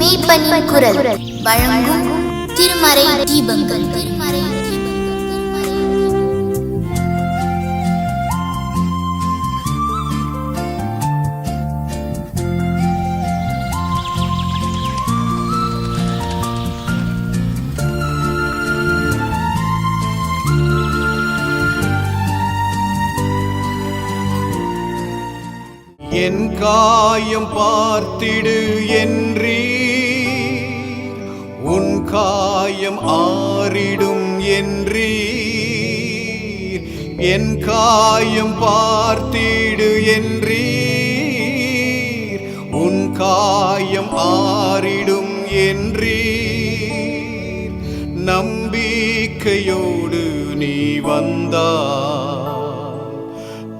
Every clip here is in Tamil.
மெய்ப்பனின் குரல் வழங்கும் திருமறை தீபங்கள். என் காயம் பார்த்திடு என்றீர், உன் காயம் ஆறிடும் என்றீர். என் காயம் பார்த்திடு என்றீர், உன் காயம் ஆறிடும் என்றீர். நம்பிக்கையோடு நீ வந்தாய்,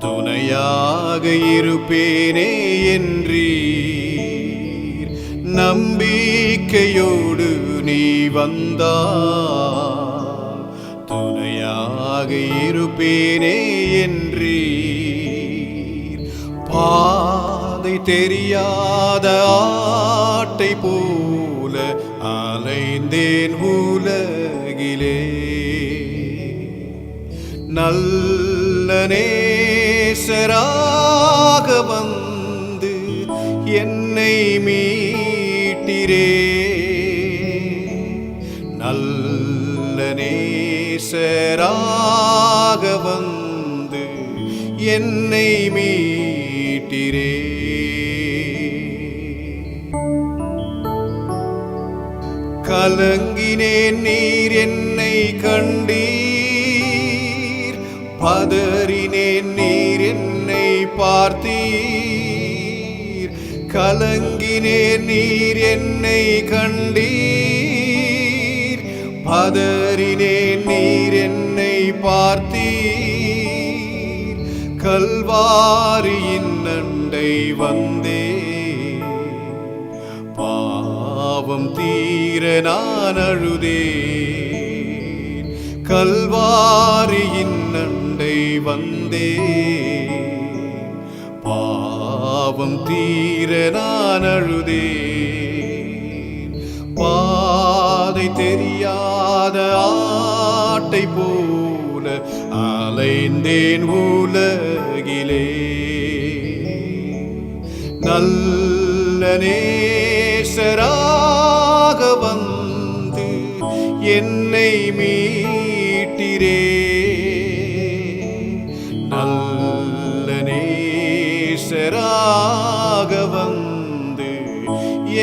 துணையாக இருப்பேனே என்றீர். நம்பிக்கையோடு நீ வந்தாய், துணையாக இருப்பேனே என்றீர். பாதை தெரியாத ஆட்டை போல அலைந்தேன் உலகிலே, நல்ல நேசராக வந்து என்னை மீட்டிரே. நல்ல நேசராக வந்து என்னை மீட்டிரே. கலங்கினேன், நீர் என்னை கண்டீர். பதறினேன், நீர் என்னை பார்த்தீர். கலங்கினேன், நீர் என்னை கண்டீர். பதறினேன், நீர் என்னை பார்த்தீர். கல்வாரியின் அண்டை வந்தே, பாவம் தீர நான் அழுதேன். கல்வாரியின் அண்டை வந்தே, பாவம் தீர நான் அழுதேன். பாதை தெரியாத ஆட்டை போல அலைந்தேன் உலகிலே. நல்ல நேசராக வந்து என்னை மீட்டிரே. நல்ல நேசராக வந்து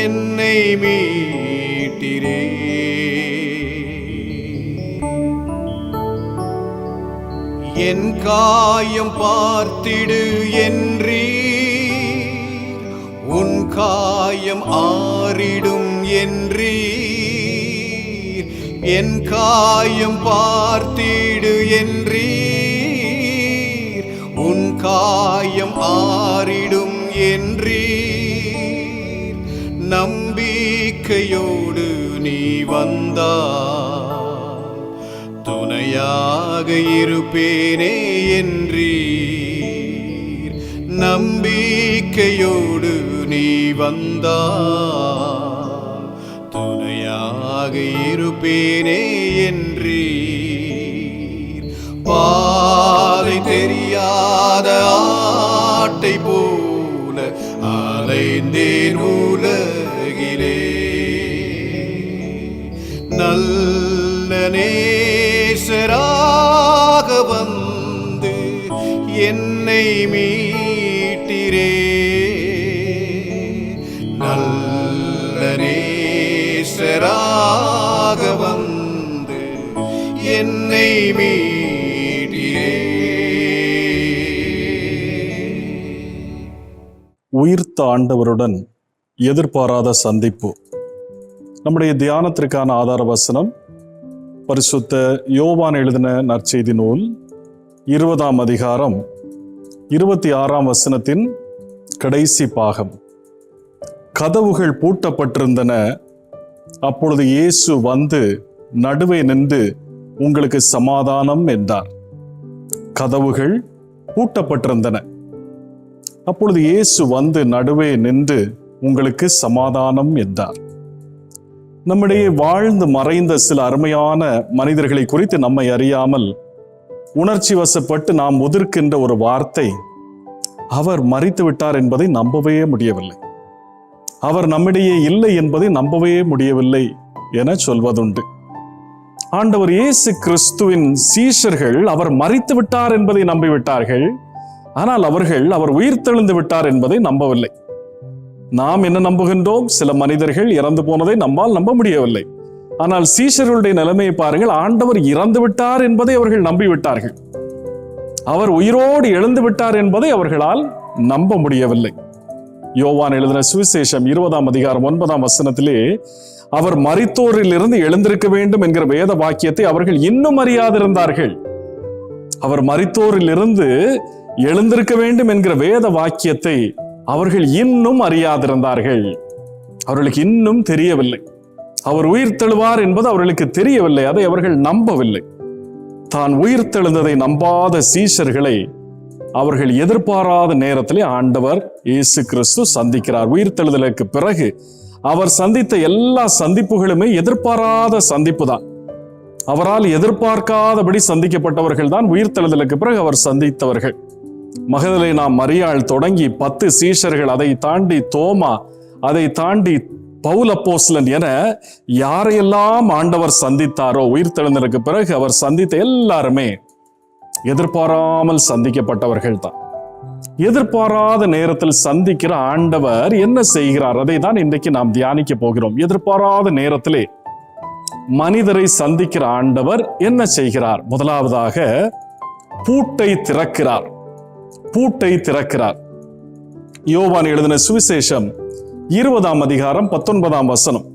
என்னை மீட்டிரே. என் காயம் பார்த்திடு என்றீர், உன் காயம் ஆறிடும் என்றீர். என் காயம் பார்த்திடு என்றீர், உன் காயம் ஆறிடும் என்றீர். நம்பிக்கையோடு நீ வந்தாய், துணையாக இருப்பேனே என்றீர். நம்பிக்கையோடு நீ வந்தாய், துணையாக இருப்பேனே என்றீர். பாதை தெரியாத ஆட்டை போல அலைந்தேன் உலகிலே. நல்ல நேசராக வந்து என்னை மீட்டிரே. நல்ல நேசராக வந்து என்னை மீட்டிரே. உயிர்த்த ஆண்டவருடன் எதிர்பாராத சந்திப்பு. நம்முடைய தியானத்திற்கான ஆதார வசனம் பரிசுத்த யோவான் எழுதின நற்செய்தி நூல் 20ஆம் அதிகாரம் 26ஆம் வசனத்தின் கடைசி பாகம். கதவுகள் பூட்டப்பட்டிருந்தன. அப்பொழுது இயேசு வந்து நடுவே நின்று உங்களுக்கு சமாதானம் என்றார். கதவுகள் பூட்டப்பட்டிருந்தன. அப்பொழுது இயேசு வந்து நடுவே நின்று உங்களுக்கு சமாதானம் என்றார். நம்மிடையே வாழ்ந்து மறைந்த சில அருமையான மனிதர்களை குறித்து நம்மை அறியாமல் உணர்ச்சி வசப்பட்டு நாம் ஒதுர்க்கின்ற ஒரு வார்த்தை, அவர் மரித்து விட்டார் என்பதை நம்பவே முடியவில்லை, அவர் நம்மிடையே இல்லை என்பதை நம்பவே முடியவில்லை என சொல்வதுண்டு. ஆண்டவர் இயேசு கிறிஸ்துவின் சீஷர்கள் அவர் மரித்து விட்டார் என்பதை நம்பிவிட்டார்கள். ஆனால் அவர் உயிர்த்தெழுந்து விட்டார் என்பதை நம்பவில்லை. நாம் என்ன நம்புகின்றோம்? சில மனிதர்கள் இறந்து போனதை நம்மால் நம்ப முடியவில்லை. ஆனால் சீஷர்களுடைய நிலைமையை பாருங்கள். ஆண்டவர் இறந்து விட்டார் என்பதை அவர்கள் நம்பிவிட்டார்கள். அவர் உயிரோடு எழுந்து விட்டார் என்பதை அவர்களால் நம்ப முடியவில்லை. யோவான் எழுதின சுவிசேஷம் 20ஆம் அதிகாரம் 9ஆம் வசனத்திலே அவர் மரித்தோரில் இருந்து எழுந்திருக்க வேண்டும் என்கிற வேத வாக்கியத்தை அவர்கள் இன்னும் அறியாதிருந்தார்கள். அவர் மரித்தோரில் இருந்து எழுந்திருக்க வேண்டும் என்கிற வேத வாக்கியத்தை அவர்கள் இன்னும் அறியாதிருந்தார்கள். அவர்களுக்கு இன்னும் தெரியவில்லை. அவர் உயிர்த்தெழுவார் என்பது அவர்களுக்கு தெரியவில்லை. அதை அவர்கள் நம்பவில்லை. தான் உயிர்த்தெழுந்ததை நம்பாத சீஷர்களை அவர்கள் எதிர்பாராத நேரத்திலே ஆண்டவர் இயேசு கிறிஸ்து சந்திக்கிறார். உயிர்த்தெழுதலுக்கு பிறகு அவர் சந்தித்த எல்லா சந்திப்புகளுமே எதிர்பாராத சந்திப்பு தான். அவரால் எதிர்பார்க்காதபடி சந்திக்கப்பட்டவர்கள் தான் உயிர்த்தெழுதலுக்கு பிறகு அவர் சந்தித்தவர்கள். மகதலேனா மரியாள் தொடங்கி 10 சீஷர்கள், அதை தாண்டி தோமா, அதை தாண்டி பவுல் அப்போஸ்தலன் என யாரையெல்லாம் ஆண்டவர் சந்தித்தாரோ உயிர்த்தெழுந்தலுக்கு பிறகு அவர் சந்தித்த எல்லாருமே எதிர்பாராமல் சந்திக்கப்பட்டவர்கள் தான். எதிர்பாராத நேரத்தில் சந்திக்கிற ஆண்டவர் என்ன செய்கிறார்? அதை தான் இன்றைக்கு நாம் தியானிக்க போகிறோம். எதிர்பாராத நேரத்திலே மனிதரை சந்திக்கிற ஆண்டவர் என்ன செய்கிறார்? முதலாவதாக பூட்டை திறக்கிறார். பூட்டை திறக்கிறார். யோவான் எழுதின சுவிசேஷம் 20ஆம் அதிகாரம் 19ஆம் வசனம்.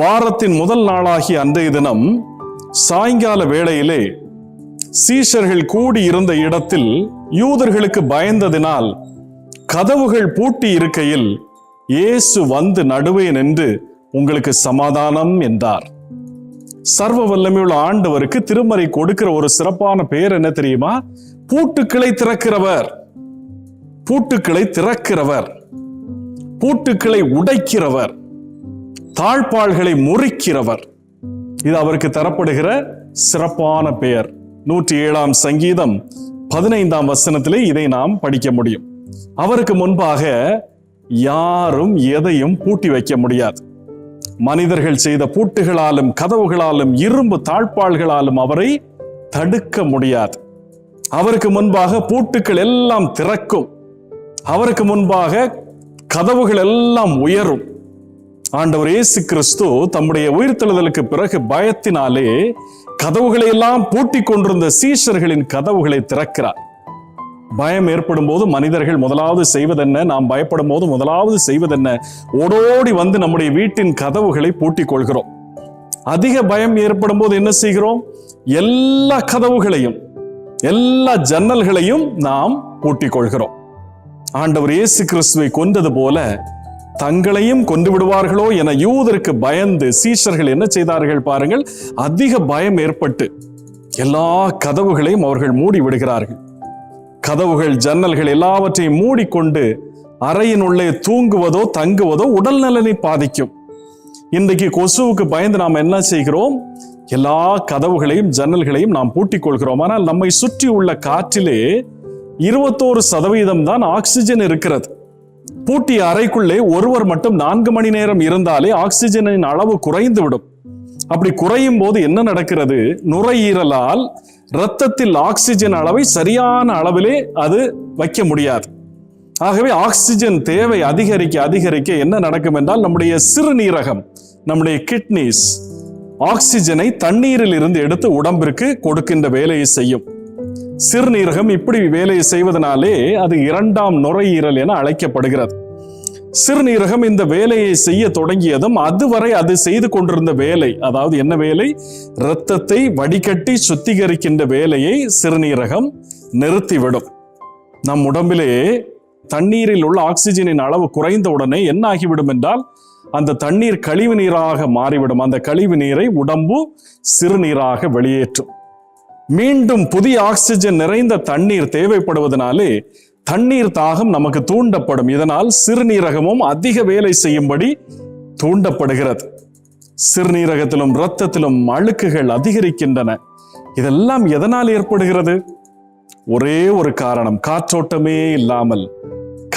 வாரத்தின் முதல் நாளாகிய அன்றைய தினம் சாயங்கால வேளையிலே சீஷர்கள் கூடி இருந்த இடத்தில் யூதர்களுக்கு பயந்ததினால் கதவுகள் பூட்டி இருக்கையில் இயேசு வந்து நடுவே நின்று உங்களுக்கு சமாதானம் என்றார். சர்வ வல்லமையுள்ள ஆண்டவருக்கு திருமறை கொடுக்கிற ஒரு சிறப்பான பெயர் என்ன தெரியுமா? பூட்டுக்களை திறக்கிறவர். பூட்டுக்களை திறக்கிறவர், பூட்டுக்களை உடைக்கிறவர், தாழ்பாள்களை முறிக்கிறவர். இது அவருக்கு தரப்படுகிற சிறப்பான பெயர். 107ஆம் சங்கீதம் 15ஆம் வசனத்திலே இதை நாம் படிக்க முடியும். அவருக்கு முன்பாக யாரும் எதையும் பூட்டி வைக்க முடியாது. மனிதர்கள் செய்த பூட்டுகளாலும் கதவுகளாலும் இரும்பு தாழ்பாள்களாலும் அவரை தடுக்க முடியாது. அவருக்கு முன்பாக பூட்டுக்கள் எல்லாம் திறக்கும். அவருக்கு முன்பாக கதவுகள் எல்லாம் உயரும். ஆண்டவர் இயேசு கிறிஸ்து தம்முடைய உயிர்த்தெழுதலுக்கு பிறகு பயத்தினாலே கதவுகளை எல்லாம் பூட்டி கொண்டிருந்த சீஷர்களின் கதவுகளை திறக்கிறார். பயம் ஏற்படும் போது மனிதர்கள் முதலாவது செய்வதென்ன? நாம் பயப்படும் போது முதலாவது செய்வதென்ன? ஓடோடி வந்து நம்முடைய வீட்டின் கதவுகளை பூட்டிக் கொள்கிறோம். அதிக பயம் ஏற்படும் போது என்ன செய்கிறோம்? எல்லா கதவுகளையும் எல்லா ஜன்னல்களையும் நாம் பூட்டிக் கொள்கிறோம். ஆண்டவர் இயேசு கிறிஸ்துவை கொன்றது போல தங்களையும் கொண்டு விடுவார்களோ என யூதருக்கு பயந்து சீஷர்கள் என்ன செய்தார்கள் பாருங்கள். அதிக பயம் ஏற்பட்டு எல்லா கதவுகளையும் அவர்கள் மூடி விடுகிறார்கள். கதவுகள் ஜன்னல்கள் எல்லாவற்றையும் மூடிக்கொண்டு அறையின் உள்ளே தூங்குவதோ தங்குவதோ உடல் நலனை பாதிக்கும். இன்றைக்கு கொசுவுக்கு பயந்து நாம் என்ன செய்கிறோம்? எல்லா கதவுகளையும் ஜன்னல்களையும் நாம் பூட்டிக் கொள்கிறோம். ஆனால் நம்மை சுற்றி உள்ள காற்றிலே 21% தான் ஆக்சிஜன் இருக்கிறது. பூட்டிய அறைக்குள்ளே ஒருவர் மட்டும் 4 மணி நேரம் இருந்தாலே ஆக்சிஜனின் அளவு குறைந்து விடும். அப்படி குறையும் போது என்ன நடக்கிறது? நுரையீரலால் இரத்தத்தில் ஆக்சிஜன் அளவை சரியான அளவிலே அது வைக்க முடியாது. ஆகவே ஆக்சிஜன் தேவை அதிகரிக்க அதிகரிக்க என்ன நடக்கும் என்றால் நம்முடைய சிறுநீரகம், நம்முடைய கிட்னிஸ் ஆக்சிஜனை தண்ணீரில் இருந்து எடுத்து உடம்பிற்கு கொடுக்கின்ற வேலையை செய்யும். சிறுநீரகம் இப்படி வேலையை செய்வதனாலே அது 2ஆம் நுரையீரல் என அழைக்கப்படுகிறது. சிறுநீரகம் இந்த வேலையை செய்ய தொடங்கியதும் அதுவரை அது செய்து கொண்டிருந்த வேலை, அதாவது என்ன வேலை? இரத்தத்தை வடிகட்டி சுத்திகரிக்கின்ற வேலையை சிறுநீரகம் நிறுத்திவிடும். நம் உடம்பிலே தண்ணீரில் உள்ள ஆக்சிஜனின் அளவு குறைந்த உடனே என்ன ஆகிவிடும் என்றால் அந்த தண்ணீர் கழிவு நீராக மாறிவிடும். அந்த கழிவு நீரை உடம்பு சிறுநீராக வெளியேற்றும். மீண்டும் புதிய ஆக்சிஜன் நிறைந்த தண்ணீர் தேவைப்படுவதனாலே தண்ணீர் தாகம் நமக்கு தூண்டப்படும். இதனால் சிறுநீரகமும் அதிக வேலை செய்யும்படி தூண்டப்படுகிறது. சிறுநீரகத்திலும் இரத்தத்திலும் அழுக்குகள் அதிகரிக்கின்றன. இதெல்லாம் எதனால் ஏற்படுகிறது? ஒரே ஒரு காரணம், காற்றோட்டமே இல்லாமல்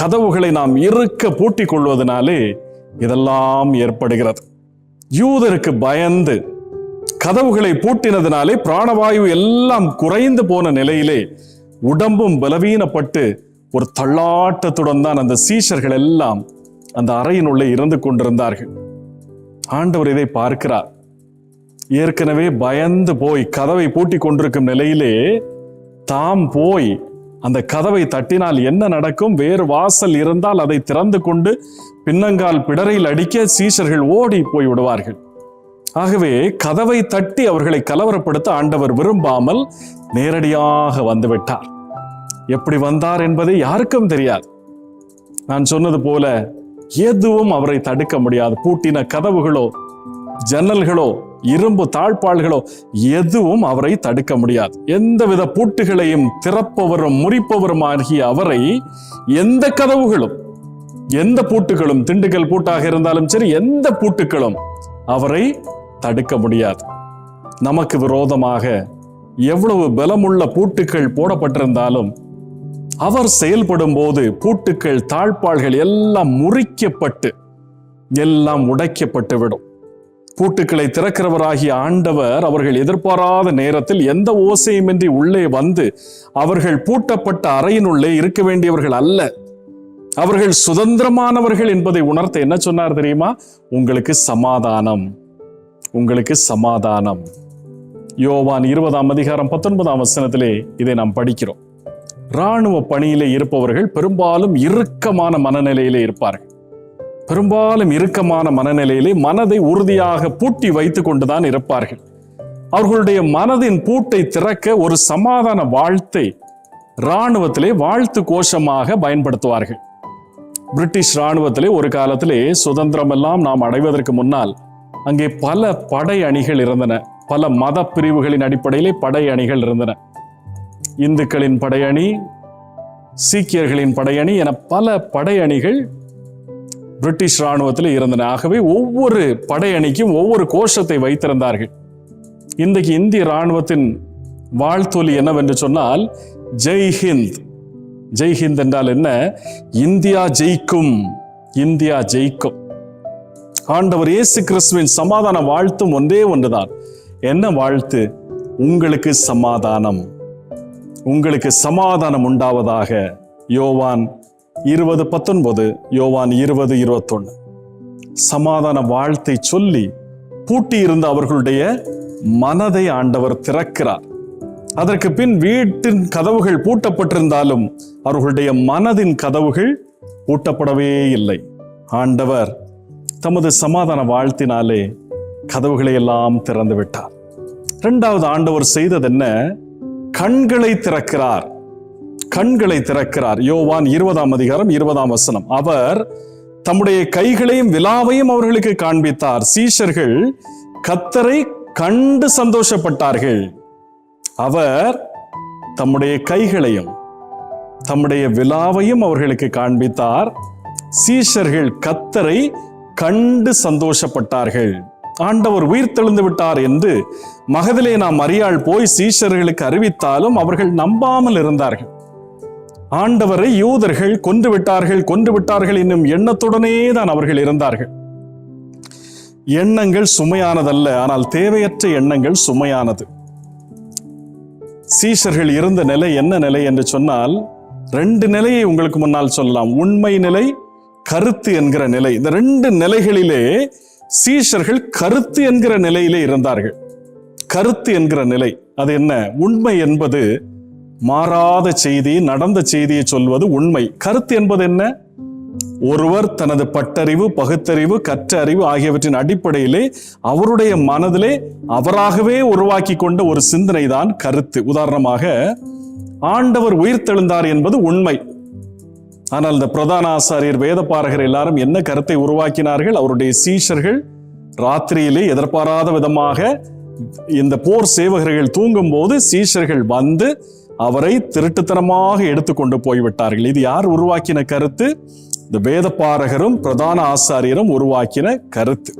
கதவுகளை நாம் இறுக்க பூட்டிக் கொள்வதனாலே இதெல்லாம் ஏற்படுகிறது. யூதருக்கு பயந்து கதவுகளை பூட்டினதினாலே பிராணவாயு எல்லாம் குறைந்து போன நிலையிலே உடம்பும் பலவீனப்பட்டு ஒரு தள்ளாட்டத்துடன் தான் அந்த சீஷர்கள் எல்லாம் அந்த அறையினுள்ளே இருந்து கொண்டிருந்தார்கள். ஆண்டவர் இதை பார்க்கிறார். ஏற்கனவே பயந்து போய் கதவை பூட்டி கொண்டிருக்கும் நிலையிலே தாம் போய் அந்த கதவை தட்டினால் என்ன நடக்கும்? வேறு வாசல் இருந்தால் அதை திறந்து கொண்டு பின்னங்கால் பிடரையில் அடிக்க சீஷர்கள் ஓடி போய் விடுவார்கள். ஆகவே கதவை தட்டி அவர்களை கலவரப்படுத்த ஆண்டவர் விரும்பாமல் நேரடியாக வந்துவிட்டார். எப்படி வந்தார் என்பதை யாருக்கும் தெரியாது. நான் சொன்னது போல எதுவும் அவரை தடுக்க முடியாது. பூட்டின கதவுகளோ ஜன்னல்களோ இரும்பு தாழ்பாள்களோ எதுவும் அவரை தடுக்க முடியாது. எந்தவித பூட்டுகளையும் திறப்பவரும் முறிப்பவரும் ஆகிய அவரை எந்த கதவுகளும் எந்த பூட்டுகளும், திண்டுக்கல் பூட்டாக இருந்தாலும் சரி, எந்த பூட்டுகளும் அவரை தடுக்க முடியாது. நமக்கு விரோதமாக எவ்வளவு பலமுள்ள பூட்டுக்கள் போடப்பட்டிருந்தாலும் அவர் செயல்படும் போது பூட்டுக்கள் தாழ்பாள்கள் எல்லாம் முறிக்கப்பட்டு எல்லாம் உடைக்கப்பட்டு விடும். பூட்டுக்களை திறக்கிறவராகிய ஆண்டவர் அவர்கள் எதிர்பாராத நேரத்தில் எந்த ஓசையுமின்றி உள்ளே வந்து அவர்கள் பூட்டப்பட்ட அறையினுள்ளே இருக்க வேண்டியவர்கள் அல்ல, அவர்கள் சுதந்திரமானவர்கள் என்பதை உணர்த்த என்ன சொன்னார் தெரியுமா? உங்களுக்கு சமாதானம், உங்களுக்கு சமாதானம். யோவான் 20ஆம் அதிகாரம் 19ஆம் வசனத்திலே இதை நாம் படிக்கிறோம். இராணுவ பணியிலே இருப்பவர்கள் பெரும்பாலும் இறுக்கமான மனநிலையிலே இருப்பார்கள். பெரும்பாலும் இறுக்கமான மனநிலையிலே மனதை உறுதியாக பூட்டி வைத்துக் கொண்டுதான் இருப்பார்கள். அவர்களுடைய மனதின் பூட்டை திறக்க ஒரு சமாதான வாழ்த்தை இராணுவத்திலே வாழ்த்து கோஷமாக பயன்படுத்துவார்கள். பிரிட்டிஷ் இராணுவத்திலே ஒரு காலத்திலே சுதந்திரம் எல்லாம் நாம் அடைவதற்கு முன்னால் அங்கே பல படை அணிகள் இருந்தன. பல மத பிரிவுகளின் அடிப்படையிலே படை அணிகள் இருந்தன. இந்துக்களின் படையணி, சீக்கியர்களின் படையணி என பல படையணிகள் பிரிட்டிஷ் இராணுவத்தில் இருந்தன. ஆகவே ஒவ்வொரு படையணிக்கும் ஒவ்வொரு கோஷத்தை வைத்திருந்தார்கள். இன்றைக்கு இந்திய இராணுவத்தின் வாழ்த்தொலி என்னவென்று சொன்னால் ஜெய் ஹிந்த். ஜெய் ஹிந்த் என்றால் என்ன? இந்தியா ஜெயிக்கும், இந்தியா ஜெயிக்கும். ஆண்டவர் இயேசு கிறிஸ்துவின் சமாதான வாழ்த்தும் ஒன்றே ஒன்றுதான். என்ன வாழ்த்து? உங்களுக்கு சமாதானம், உங்களுக்கு சமாதானம் உண்டாவதாக. யோவான் 20:19, யோவான் 20:21. சமாதான வாழ்த்தை சொல்லி பூட்டியிருந்த அவர்களுடைய மனதை ஆண்டவர் திறக்கிறார். அதற்கு பின் வீட்டின் கதவுகள் பூட்டப்பட்டிருந்தாலும் அவர்களுடைய மனதின் கதவுகள் பூட்டப்படவே இல்லை. ஆண்டவர் தமது சமாதான வாழ்த்தினாலே கதவுகளை எல்லாம் திறந்து விட்டார். இரண்டாவது ஆண்டவர் செய்தது என்ன? கண்களை திறக்கிறார், கண்களை திறக்கிறார். யோவான் 20ஆம் அதிகாரம் 20ஆம் வசனம். அவர் தம்முடைய கைகளையும் விலாவையும் அவர்களுக்கு காண்பித்தார். சீஷர்கள் கர்த்தரை கண்டு சந்தோஷப்பட்டார்கள். அவர் தம்முடைய கைகளையும் தம்முடைய விலாவையும் அவர்களுக்கு காண்பித்தார். சீஷர்கள் கர்த்தரை கண்டு சந்தோஷப்பட்டார்கள். ஆண்டவர் உயிர்த்தெழுந்து விட்டார் என்று மகதலேனா மரியாள் போய் சீஷர்களுக்கு அறிவித்தாலும் அவர்கள் நம்பாமல் இருந்தார்கள். ஆண்டவரை யூதர்கள் கொன்று விட்டார்கள் என்னும் எண்ணத்துடனே தான் அவர்கள் இருந்தார்கள். எண்ணங்கள் சுமையானதல்ல, ஆனால் தேவையற்ற எண்ணங்கள் சுமையானது. சீஷர்கள் இருந்த நிலை என்ன நிலை என்று சொன்னால், 2 நிலையை உங்களுக்கு முன்னால் சொல்லலாம். உண்மை நிலை, கருத்து என்கிற நிலை. இந்த 2 நிலைகளிலே சீஷர்கள் கருத்து என்கிற நிலையிலே இருந்தார்கள். கருத்து என்கிற நிலை அது என்ன? உண்மை என்பது மாறாத செய்தி, நடந்த செய்தியை சொல்வது உண்மை. கருத்து என்பது என்ன? ஒருவர் தனது பட்டறிவு, பகுத்தறிவு, கற்ற அறிவு ஆகியவற்றின் அடிப்படையிலே அவருடைய மனதிலே அவராகவே உருவாக்கி கொண்ட ஒரு சிந்தனை தான் கருத்து. உதாரணமாக, ஆண்டவர் உயிர்த்தெழுந்தார் என்பது உண்மை. ஆனால் இந்த பிரதான ஆசாரியர், வேதபாரகர் எல்லாரும் என்ன கருத்தை உருவாக்கினார்கள்? அவருடைய சீஷர்கள் ராத்திரியிலே எதிர்பாராத விதமாக இந்த போர் சேவகர்கள் தூங்கும் போது சீஷர்கள் வந்து அவரை திருட்டுத்தனமாக எடுத்துக்கொண்டு போய்விட்டார்கள். இது யார் உருவாக்கின கருத்து? இந்த வேதபாரகரும் பிரதான ஆசாரியரும் உருவாக்கின கருத்து.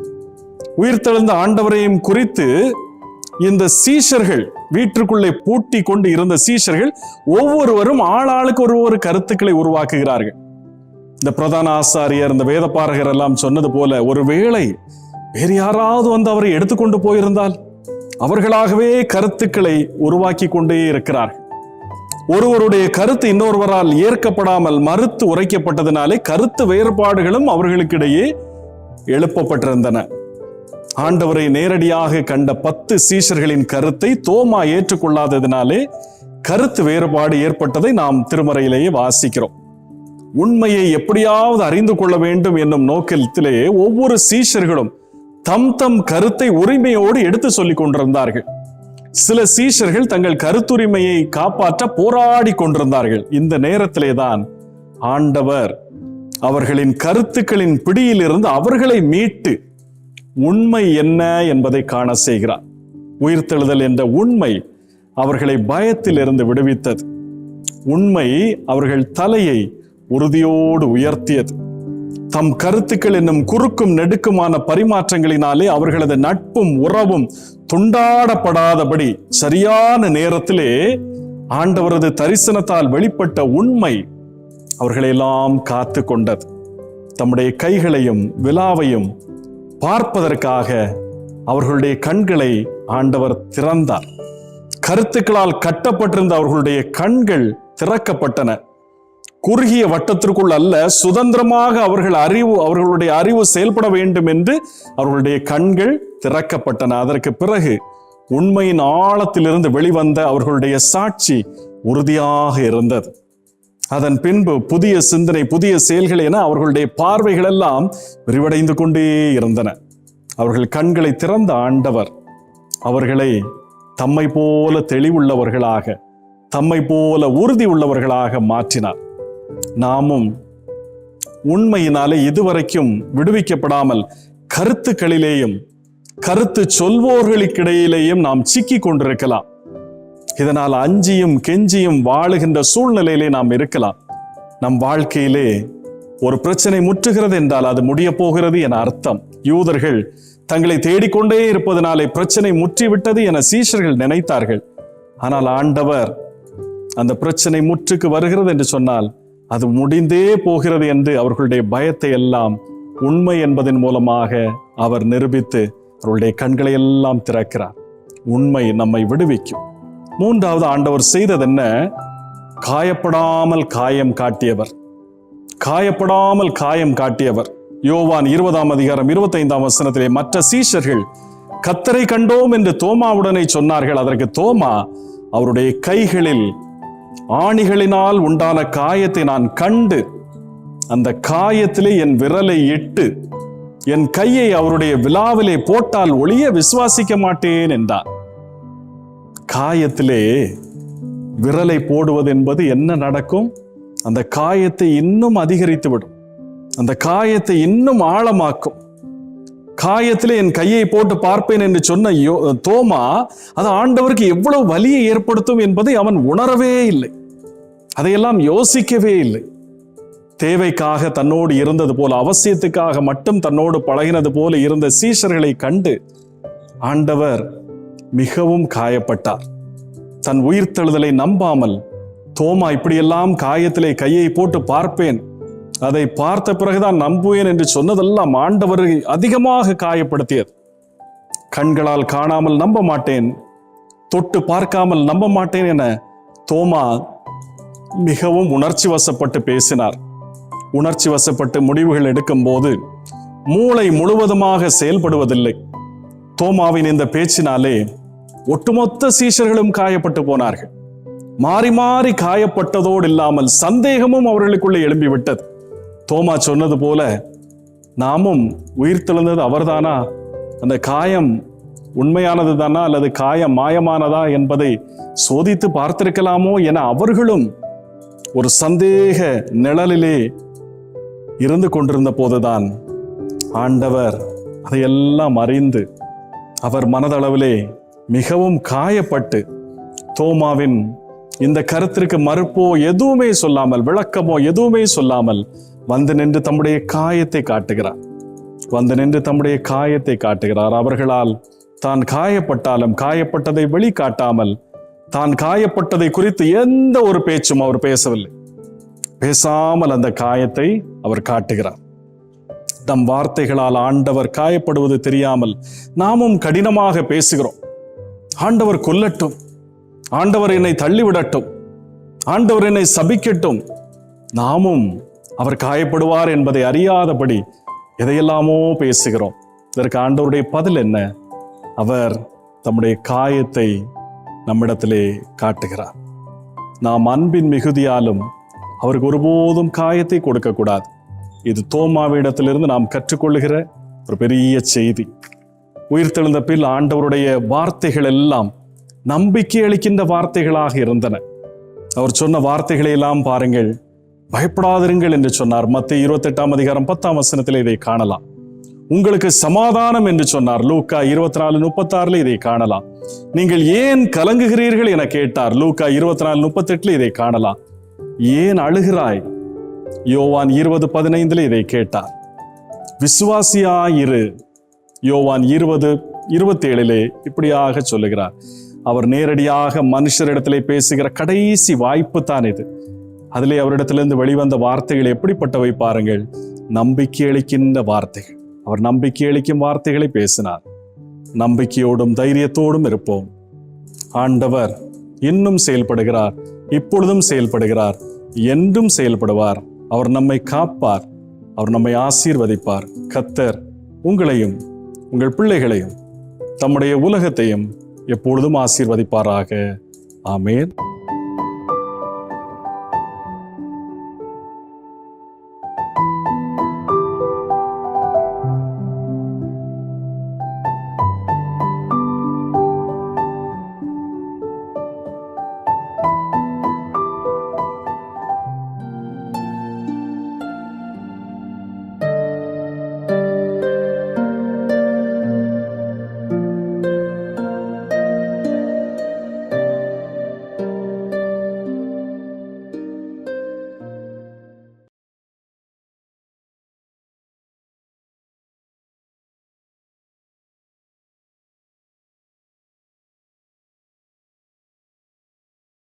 உயிர்த்தெழுந்த ஆண்டவரையும் குறித்து இந்த சீஷர்கள், வீட்டுக்குள்ளே பூட்டி கொண்டு இருந்த சீஷர்கள் ஒவ்வொருவரும் ஆளாளுக்கு ஒரு கருத்துக்களை உருவாக்குகிறார்கள். இந்த பிரதான ஆசாரியர், இந்த வேதபாரகர் எல்லாம் சொன்னது போல, ஒருவேளை வேறு யாராவது வந்து அவரை எடுத்துக்கொண்டு போயிருந்தால், அவர்களாகவே கருத்துக்களை உருவாக்கி கொண்டே இருக்கிறார்கள். ஒருவருடைய கருத்து இன்னொருவரால் ஏற்கப்படாமல் மறுத்து உரைக்கப்பட்டதினாலே கருத்து வேறுபாடுகளும் அவர்களுக்கிடையே எழுப்பப்பட்டிருந்தன. ஆண்டவரை நேரடியாக கண்ட 10 சீஷர்களின் கருத்தை தோமா ஏற்றுக்கொள்ளாததினாலே கருத்து வேறுபாடு ஏற்பட்டதை நாம் திருமறையிலேயே வாசிக்கிறோம். உண்மையை எப்படியாவது அறிந்து கொள்ள வேண்டும் என்னும் நோக்கத்திலே ஒவ்வொரு சீஷர்களும் தம் தம் கருத்தை உரிமையோடு எடுத்து சொல்லிக் கொண்டிருந்தார்கள். சில சீஷர்கள் தங்கள் கருத்துரிமையை காப்பாற்ற போராடி கொண்டிருந்தார்கள். இந்த நேரத்திலே தான் ஆண்டவர் அவர்களின் கருத்துக்களின் பிடியிலிருந்து அவர்களை மீட்டு உண்மை என்ன என்பதை காண செய்கிறார். உயிர்த்தெழுதல் என்ற உண்மை அவர்களை பயத்திலிருந்து விடுவித்தது. உண்மை அவர்கள் தலையை உறுதியோடு உயர்த்தியது. தம் கருத்துக்கள் என்னும் குறுக்கும் நெடுக்குமான பரிமாற்றங்களினாலே அவர்களது நட்பும் உறவும் துண்டாடப்படாதபடி சரியான நேரத்திலே ஆண்டவரது தரிசனத்தால் வெளிப்பட்ட உண்மை அவர்களெல்லாம் காத்து கொண்டது. தம்முடைய கைகளையும் விலாவையும் பார்ப்பதற்காக அவர்களுடைய கண்களை ஆண்டவர் திறந்தார். கருத்துக்களால் கட்டப்பட்டிருந்த அவர்களுடைய கண்கள் திறக்கப்பட்டன. குறுகிய வட்டத்திற்குள் அல்ல, சுதந்திரமாக அவர்களுடைய அறிவு செயல்பட வேண்டும் என்று அவர்களுடைய கண்கள் திறக்கப்பட்டன. அதற்கு பிறகு உண்மையின் ஆழத்திலிருந்து வெளிவந்த அவர்களுடைய சாட்சி உறுதியாக இருந்தது. அதன் பின்பு புதிய சிந்தனை, புதிய செயல்கள் என அவர்களுடைய பார்வைகள் எல்லாம் விரிவடைந்து கொண்டே இருந்தன. அவர்கள் கண்களை திறந்த ஆண்டவர் அவர்களை தம்மை போல தெளிவுள்ளவர்களாக, தம்மை போல உறுதி உள்ளவர்களாக மாற்றினார். நாமும் உண்மையினாலே இதுவரைக்கும் விடுவிக்கப்படாமல் கருத்துக்களிலேயும் கருத்து சொல்வோர்களுக்கிடையிலேயும் நாம் சிக்கி கொண்டிருக்கலாம். இதனால் அஞ்சியும் கெஞ்சியும் வாழுகின்ற சூழ்நிலையிலே நாம் இருக்கலாம். நம் வாழ்க்கையிலே ஒரு பிரச்சனை முற்றுகிறது என்றால் அது முடிய போகிறது என அர்த்தம். யூதர்கள் தங்களை தேடிக்கொண்டே இருப்பதனாலே பிரச்சனை முற்றிவிட்டது என சீஷர்கள் நினைத்தார்கள். ஆனால் ஆண்டவர் அந்த பிரச்சனை முற்றுக்கு வருகிறது என்று சொன்னால் அது முடிந்தே போகிறது என்று அவர்களுடைய பயத்தை எல்லாம் உண்மை என்பதன் மூலமாக அவர் நிரூபித்து அவர்களுடைய கண்களை எல்லாம் திறக்கிறார். உண்மை நம்மை விடுவிக்கும். மூன்றாவது ஆண்டவர் செய்தது என்ன? காயப்படாமல் காயம் காட்டியவர். காயப்படாமல் காயம் காட்டியவர். யோவான் 20ஆம் அதிகாரம் 25ஆம் வசனத்திலே மற்ற சீஷர்கள் கர்த்தரை கண்டோம் என்று தோமாவுடனே சொன்னார்கள். அதற்கு தோமா, அவருடைய கைகளில் ஆணிகளினால் உண்டான காயத்தை நான் கண்டு அந்த காயத்திலே என் விரலை இட்டு என் கையை அவருடைய விலாவிலே போட்டால் ஒழிய விசுவாசிக்க மாட்டேன் என்றார். காயத்திலே விரலை போடுவது என்பது என்ன நடக்கும்? அந்த காயத்தை இன்னும் அதிகரித்து விடும். அந்த காயத்தை இன்னும் ஆழமாக்கும். காயத்திலே என் கையை போட்டு பார்ப்பேன் என்று சொன்ன தோமா அது ஆண்டவருக்கு எவ்வளவு வலியை ஏற்படுத்தும் என்பதை அவன் உணரவே இல்லை. அதையெல்லாம் யோசிக்கவே இல்லை. தேவைக்காக தன்னோடு இருந்தது போல, அவசியத்துக்காக மட்டும் தன்னோடு பழகினது போல இருந்த சீஷர்களை கண்டு ஆண்டவர் மிகவும் காயப்பட்டார். தன் உயிர்த்தெழுதலை நம்பாமல் தோமா இப்படியெல்லாம் காயத்திலே கையை போட்டு பார்ப்பேன், அதை பார்த்த பிறகுதான் நம்புவேன் என்று சொன்னதெல்லாம் ஆண்டவரை அதிகமாக காயப்படுத்தியது. கண்களால் காணாமல் நம்ப மாட்டேன், தொட்டு பார்க்காமல் நம்ப மாட்டேன் என தோமா மிகவும் உணர்ச்சி வசப்பட்டு பேசினார். உணர்ச்சி வசப்பட்டு முடிவுகள் எடுக்கும் போது மூளை முழுவதுமாக செயல்படுவதில்லை. தோமாவின் இந்த பேச்சினாலே ஒட்டுமொத்த சீஷர்களும் காயப்பட்டு போனார்கள். மாறி மாறி காயப்பட்டதோடு இல்லாமல் சந்தேகமும் அவர்களுக்குள்ளே எழும்பிவிட்டது. தோமா சொன்னது போல நாமும் உயிர்த்தெழுந்தது அவர்தானா, அந்த காயம் உண்மையானது தானா அல்லது காயம் மாயமானதா என்பதை சோதித்து பார்த்திருக்கலாமோ என அவர்களும் ஒரு சந்தேக நிழலிலே இருந்து கொண்டிருந்த போதுதான் ஆண்டவர் அதையெல்லாம் அறிந்து அவர் மனதளவிலே மிகவும் காயப்பட்டு தோமாவின் இந்த கருத்திற்கு மறுப்போ எதுவுமே சொல்லாமல், விளக்கமோ எதுவுமே சொல்லாமல் வந்து நின்று தம்முடைய காயத்தை காட்டுகிறார். வந்து நின்று தம்முடைய காயத்தை காட்டுகிறார். அவர்களால் தான் காயப்பட்டாலும் காயப்பட்டதை வெளிக்காட்டாமல், தான் காயப்பட்டதை குறித்து எந்த ஒரு பேச்சும் அவர் பேசவில்லை. பேசாமல் அந்த காயத்தை அவர் காட்டுகிறார். தம் வார்த்தைகளால் ஆண்டவர் காயப்படுவது தெரியாமல் நாமும் கடினமாக பேசுகிறோம். ஆண்டவர் கொல்லட்டும், ஆண்டவர் என்னை தள்ளிவிடட்டும், ஆண்டவர் என்னை சபிக்கட்டும். நாமும் அவர் காயப்படுவார் என்பதை அறியாதபடி எதையெல்லாமோ பேசுகிறோம். இதற்கு ஆண்டவருடைய பதில் என்ன? அவர் தம்முடைய காயத்தை நம்மிடத்திலே காட்டுகிறார். நாம் அன்பின் மிகுதியாலும் அவருக்கு ஒருபோதும் காயத்தை கொடுக்கக்கூடாது. இது தோமாவிடத்திலிருந்து நாம் கற்றுக்கொள்ளுகிற ஒரு பெரிய செய்தி. உயிர்த்தெழுந்த பின் ஆண்டவருடைய வார்த்தைகள் எல்லாம் நம்பிக்கை அளிக்கின்ற வார்த்தைகளாக இருந்தன. அவர் சொன்ன வார்த்தைகளை எல்லாம் பாருங்கள். பயப்படாதிருங்கள் என்று சொன்னார். மத்தேயு 28:10 இதை காணலாம். உங்களுக்கு சமாதானம் என்று சொன்னார். லூக்கா 24:36 இதை காணலாம். நீங்கள் ஏன் கலங்குகிறீர்கள் என கேட்டார். லூக்கா 24:38 இதை காணலாம். ஏன் அழுகிறாய்? யோவான் 20:15 இதை கேட்டார். விசுவாசியாயிரு, யோவான் 20:27 இப்படியாக சொல்லுகிறார். அவர் நேரடியாக மனுஷரிடத்திலே பேசுகிற கடைசி வாய்ப்பு தான் இது. அதிலே அவரிடத்திலிருந்து வெளிவந்த வார்த்தைகள் எப்படிப்பட்டவை பாருங்கள். நம்பிக்கை அளிக்கின்ற வார்த்தைகள். அவர் நம்பிக்கை அளிக்கும் வார்த்தைகளை பேசினார். நம்பிக்கையோடும் தைரியத்தோடும் இருப்போம். ஆண்டவர் இன்னும் செயல்படுகிறார், இப்பொழுதும் செயல்படுகிறார், என்றும் செயல்படுவார். அவர் நம்மை காப்பார், அவர் நம்மை ஆசீர்வதிப்பார். கர்த்தர் உங்களையும் உங்கள் பிள்ளைகளையும் தம்முடைய உலகத்தையும் எப்பொழுதும் ஆசீர்வதிப்பாராக. ஆமென்.